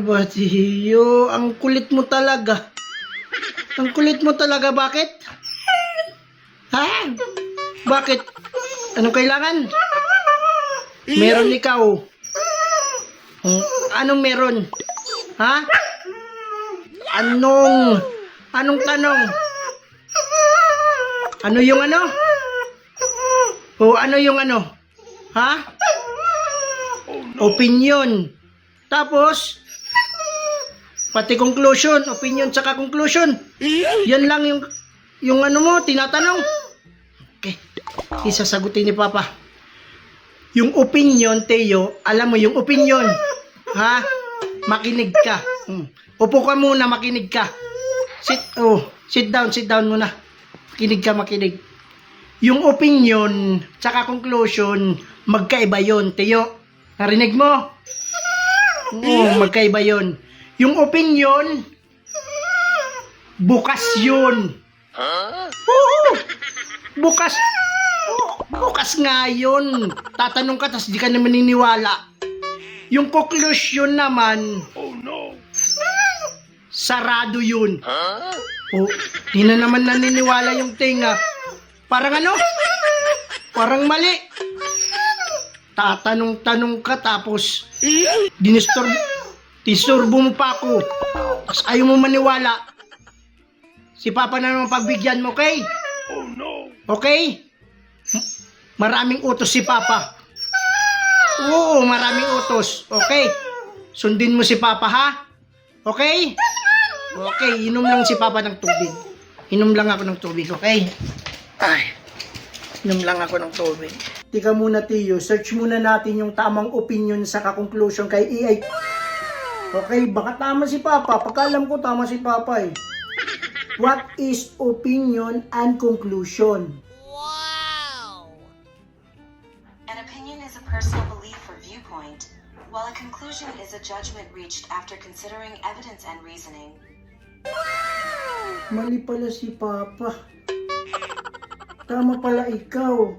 Aba, Tiyo, ang kulit mo talaga. Ang kulit mo talaga, bakit? Ha? Bakit? Anong kailangan? Meron ikaw. Anong meron? Ha? Anong tanong? Ano yung ano? O ano yung ano? Ha? Opinion. Tapos, pati conclusion, opinion tsaka conclusion. Yan lang yung ano mo, tinatanong. Okay, isasagutin ni Papa. Yung opinion, Teo, alam mo yung opinion. Ha? Makinig ka. Upo ka muna, makinig ka. Sit down muna. Makinig. Yung opinion, tsaka conclusion, magkaiba yun, Teo. Narinig mo? Oo, magkaiba yun. Yung opinion, bukas yun. Oo, bukas. Bukas nga yun. Tatanong ka, tas di ka na maniniwala. Yung conclusion naman, sarado yun. Oh, di na naman naniniwala yung tinga. Parang ano? Parang mali. Tatanong-tanong ka tapos disturbo mo pa ako. Tapos ayaw mo maniwala. Si Papa na naman pagbigyan mo, okay? Okay? Maraming utos si Papa. Oo, maraming utos. Okay? Sundin mo si Papa, ha? Okay? Okay, inom lang si Papa ng tubig. Inom lang ako ng tubig, okay? Ay, inom lang ako ng tubig. Tika muna, Tiyo. Search muna natin yung tamang opinion sa conclusion kay EI. Okay, baka tama si Papa. Pagkalam ko tama si Papa eh. What is opinion and conclusion? Wow! An opinion is a personal belief or viewpoint, while a conclusion is a judgment reached after considering evidence and reasoning. Mali pala si Papa. Tama pala ikaw.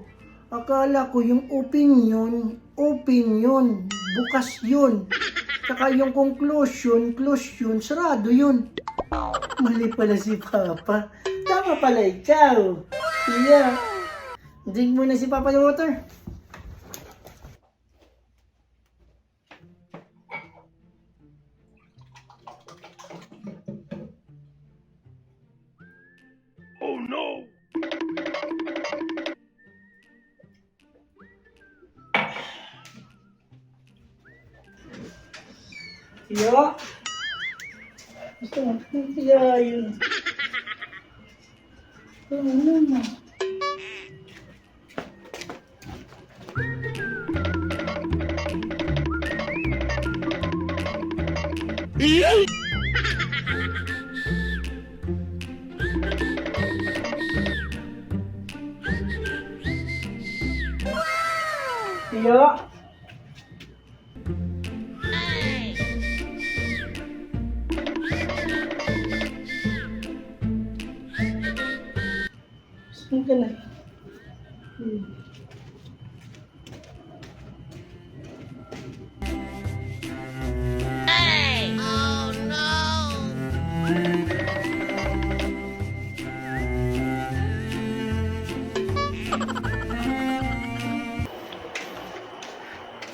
Akala ko yung opinion, bukas yun. Saka yung conclusion, sarado yun. Mali pala si Papa. Tama pala ikaw. Yeah. Drink muna si Papa yung water. Oh no! Yo. Gusto mo? Yeah, yun. Ano? Yo. Saan ka na? Oh no!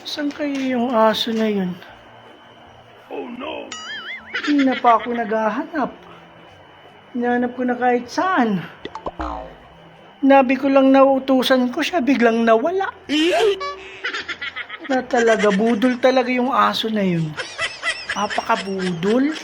Saan kayo yung aso na yun? Oh no! Hindi na pa ako naghahanap. Hinahanap ko na kahit saan. Nabi ko lang nautusan ko siya, biglang nawala. Na talaga, budol talaga yung aso na yun. Apaka-budol.